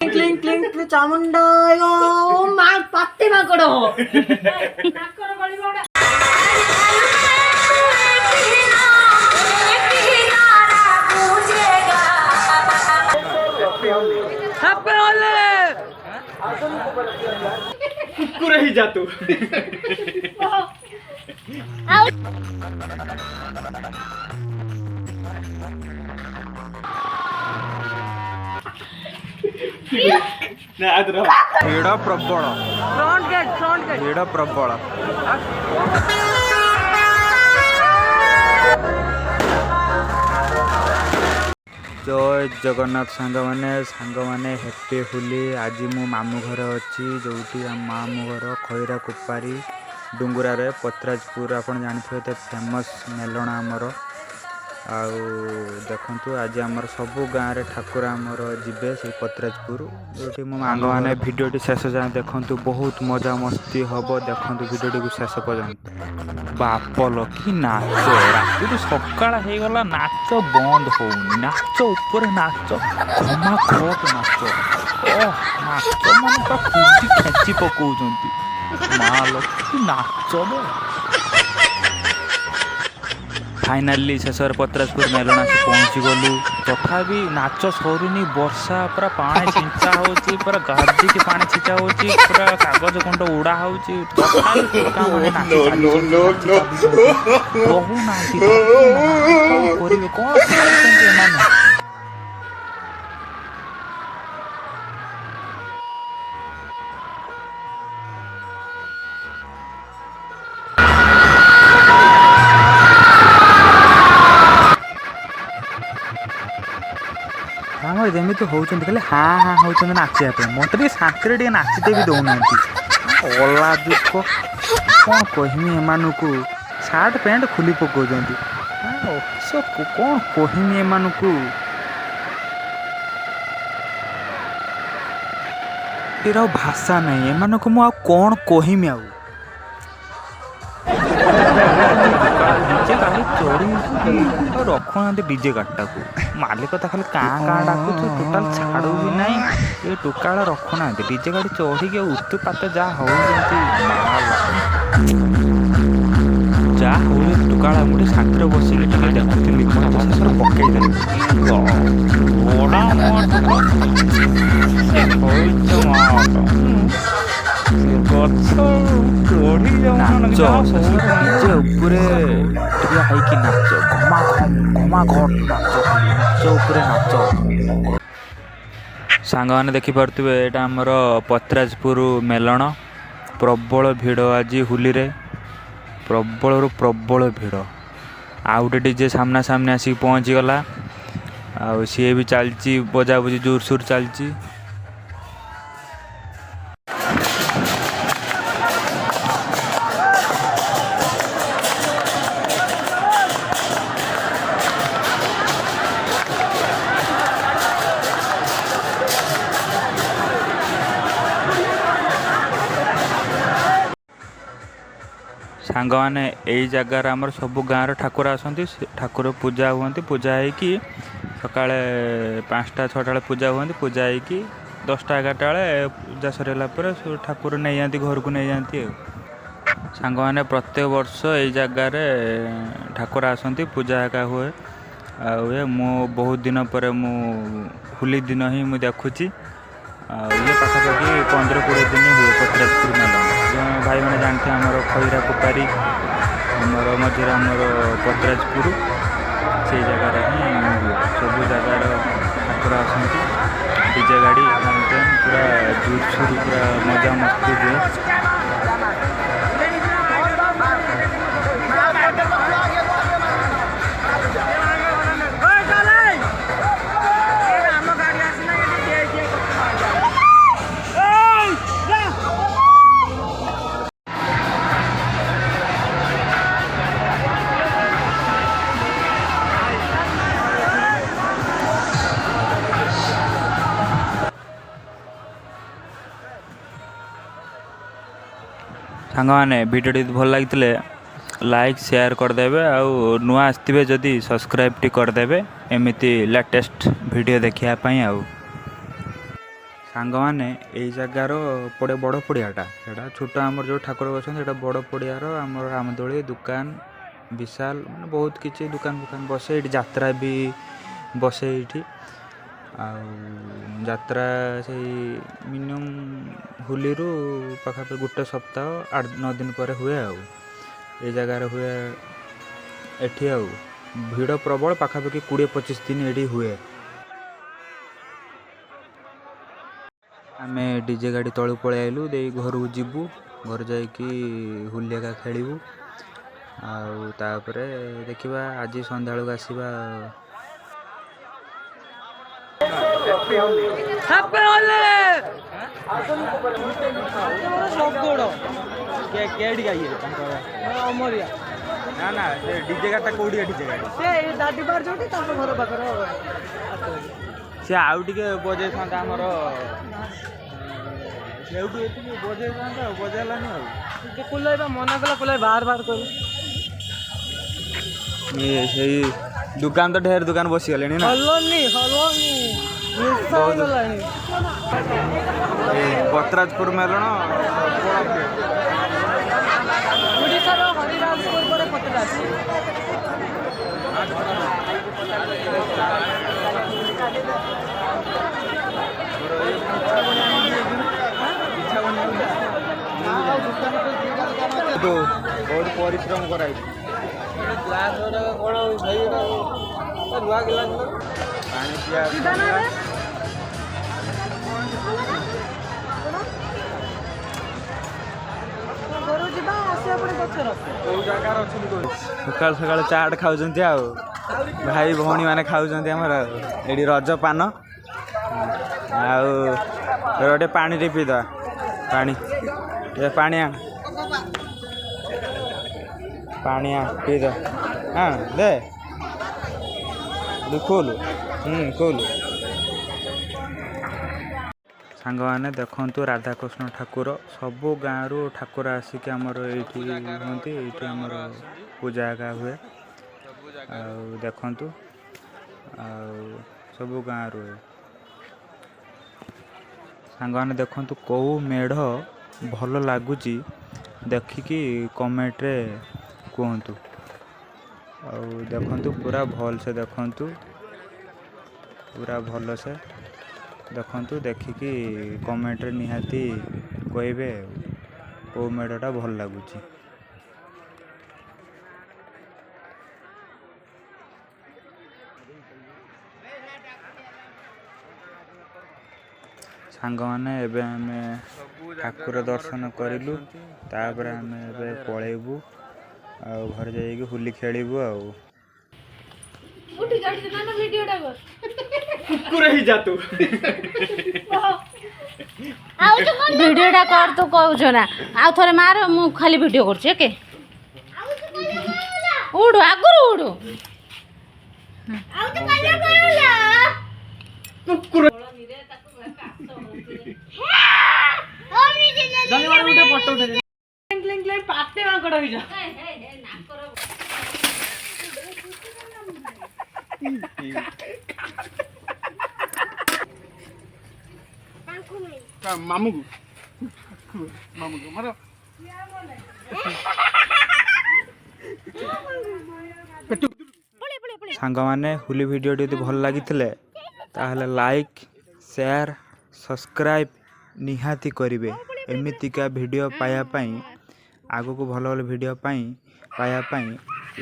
Cling cling cling Chamunda ओ मां पत्ते माकड़ नाकर गली कुकुर ही जा तू ଭିଡ଼ ପ୍ରବଳ ଭିଡ଼ ପ୍ରବଳ। जय जगन्नाथ सांगमाने हैप्पी होली। आज मु मामू घर अच्छी जो मामू घर खैरा कुपारी डुंगुरा पत्राजपुर आप जानते तो फेमस मेलण आमर आउ देखु आज आमर सबू गाँव में ठाकुर आमर जीवे से पत्राजपुर जो मो मांग मैंने भिडियो शेष जाए देखु बहुत मजा मस्ती हम देखु भिडियो को शेष पर्यंत। बापल कि नाच रात सकाळ हो गला नाच बंद होनी नाच उपर नाच घमा घट नाच नाच मान खुशी खेची पकाउछंती माल कि नाच बे। फाइनाली शेषर पत्राजपुर मेलण आसी पहुँची गलु तथापि नाच सरुनी वर्षा पूरा पानी छिंचा होची पूरा गाजी के पानी छिंचा होची पूरा कागज खंड उड़ा होची तथापि टोका माने नाची बहु नाची करिवे कोन करछन्ते माने। आमर जमी होती खाली हाँ हाँ होती नाचापी मत शांति नाचते भी दौना अला दुख कौन कहमी एम को सार्ट पैंट खोली पकाउं कौन कहमी एम को भाषा नहीं एम को मु कौन कहमी आ डीजे गाड़ी चढ़ी रखुना डीजे गाड़टा को मालिक तो खाली काँ डाकू टोटाल छाड़ू भी ना ये टोका रखुना डीजे गाड़ी चढ़ी उत्तुपात जहाँ हो जहाँ हो टोका मुझे शांति बसिक देखुली शेष नाच घमा घट नाच सांग मैंने देखिपे यहाँ आमर पत्राजपुर मेलण प्रबल भिड़ आज होली रे प्रबल प्रबल भिड़ आउ गोटे डीजे सामना सामने आसिक पहुँची गला आ सी भी चलती बजा बुझी जोरसोर चलती। सांग मैंने यही जगार आमर सबू गाँव ठाकुर आसती ठाकुर पूजा हुआ पूजा होगी सका 5टा 6टा पूजा हुआ पूजा होगी 10टा 11टा पूजा सरला ठाकुर नहीं जाती घर को नहीं जाती। सांग मैंने प्रत्येक वर्ष यही जगार ठाकुर आसती पूजा एका हुए आ मु बहुत दिन पर मु होली दिन ही मुझे देखुची ये पाखापाखि 15-20 दिन हुए पत्राजपुर मेला भाई मैंने जानते आमर खैरा कुपारी आमर मझे आमर पत्राजपुर से जगार ही हुए सब जगार ठाकुर आसती डीजे गाड़ी पूरा जोरसोर पूरा मजा मस्ती हुए। सांग मैंने भिडियो भल लगी लाइक शेयर करदे आउ नुआ आसते जदि सब्सक्राइब टी करदे एमती लेटेस्ट वीडियो देखिया आउ। ସାଙ୍ଗମାନେ ଏଇ ଜାଗାର ପଡ଼େ ବଡ଼ ପଡ଼ିଆଟା, ସେଇଟା ଛୋଟ ଆମର ଯେଉଁ ଠାକୁର ଅଛନ୍ତି ସେଇଟା ବଡ଼ ପଡ଼ିଆର ଆମର ରାମଦୋଳି ଦୋକାନ ବିଶାଲ ମାନେ ବହୁତ କିଛି ଦୋକାନ ଫୋକାନ ବସେ। ଏଇଠି ଯାତ୍ରା ବି ବସେ ଏଇଠି। ଆଉ ଯାତ୍ରା ସେଇ ମିନିମମ୍ ହୋଲିରୁ ପାଖାପାଖି ଗୋଟେ ସପ୍ତାହ 8-9 ଦିନ ପରେ ହୁଏ। ଆଉ ଏ ଜାଗାରେ ହୁଏ ଏଠି। ଆଉ ଭିଡ଼ ପ୍ରବଳ, ପାଖାପାଖି 20-25 ଦିନ ଏଠି ହୁଏ। ଆମେ ଡିଜେ ଗାଡ଼ି ତଳୁ ପଳେଇ ଆଇଲୁ, ଦେଇ ଘରକୁ ଯିବୁ, ଘରେ ଯାଇକି ହୋଲି ଏକା ଖେଳିବୁ। ଆଉ ତାପରେ ଦେଖିବା ଆଜି ସନ୍ଧ୍ୟାବେଳକୁ ଆସିବା। ନା ନା ସେ ଡିଜେ ଗାଡ଼ିଟା କୋଉଠି ଡିଜେ ଗାଡ଼ି ସେ ଆଉ ଟିକେ ବଜେଇଥାନ୍ତା ଆମର ସେଇଠୁ ଏତିକି ବଜେଇଥାନ୍ତା ଆଉ ବଜେଇଲାନି। ଆଉ କୁଲାଇ ମନା କଲା, କୁଲାଇ ବାହାର କରୁ। ସେଇ ଦୋକାନ ତ ଢେର ଦୋକାନ ବସିଗଲେଣି ନା, ପତ୍ରାଜପୁର ମେଲଣ ଓଡ଼ିଶାର ହରିରାଜପୁର ପରେ ପତ୍ରାଜପୁର। ବହୁତ ପରିଶ୍ରମ କରାଇଛି। ପାଣି ପିଆ ସକାଳୁ ସକାଳୁ ଚାଟ ଖାଉଛନ୍ତି ଆଉ ଭାଇ ଭଉଣୀ ମାନେ ଖାଉଛନ୍ତି ଆମର। ଏଠି ରଜ ପାନ ଆଉ ଗୋଟେ ପାଣିରେ ପିଇଦବା। ପାଣି ପାଣି ଆଣ, ପାଣି ଆଣ ପିଇଦବା। ହଁ ଦେ ଖୋଲୁ ଖୋଲୁ। ସାଙ୍ଗମାନେ ଦେଖନ୍ତୁ ରାଧାକୃଷ୍ଣ ଠାକୁର, ସବୁ ଗାଁରୁ ଠାକୁର ଆସିକି ଆମର ଏଇଠି ହୁଅନ୍ତି। ଏଇଠି ଆମର ପୂଜା ଏକା ହୁଏ। ଆଉ ଦେଖନ୍ତୁ ଆଉ ସବୁ ଗାଁରୁ ସାଙ୍ଗମାନେ ଦେଖନ୍ତୁ କେଉଁ ମେଢ଼ ଭଲ ଲାଗୁଛି ଦେଖିକି କମେଣ୍ଟରେ କୁହନ୍ତୁ। ଆଉ ଦେଖନ୍ତୁ ପୁରା ଭଲସେ ଦେଖନ୍ତୁ, ପୁରା ଭଲସେ ଦେଖନ୍ତୁ, ଦେଖିକି କମେଣ୍ଟରେ ନିହାତି କହିବେ କେଉଁ ମେଢ଼ଟା ଭଲ ଲାଗୁଛି। ସାଙ୍ଗମାନେ ଏବେ ଆମେ ଠାକୁର ଦର୍ଶନ କରିଲୁ, ତାପରେ ଆମେ ଏବେ ପଳେଇବୁ ଆଉ ଘରେ ଯାଇକି ହୋଲି ଖେଳିବୁ। ଆଉ ଭିଡ଼ିଓଟା କର ତୁ କହୁଛ ନା, ଆଉ ଥରେ ମାର, ମୁଁ ଖାଲି ଭିଡ଼ିଓ କରୁଛି। ଓକେ ଉଠୁ, ଆଗରୁ ଉଠୁ। ପାଟେ ମାଙ୍କଡ ହେଇଯା। ମାମୁକୁ ସାଙ୍ଗମାନେ ହୋଲି ଭିଡ଼ିଓଟି ଯଦି ଭଲ ଲାଗିଥିଲେ ତାହେଲେ ଲାଇକ୍, ସେୟାର, ସବସ୍କ୍ରାଇବ୍ ନିହାତି କରିବେ। ଏମିତିକା ଭିଡ଼ିଓ ପାଇବା ପାଇଁ, ଆଗକୁ ଭଲ ଭଲ ଭିଡ଼ିଓ ପାଇବା ପାଇଁ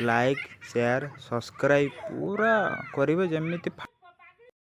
ଲାଇକ୍, ସେୟାର, ସବସ୍କ୍ରାଇବ୍ ପୁରା କରିବେ ଯେମିତି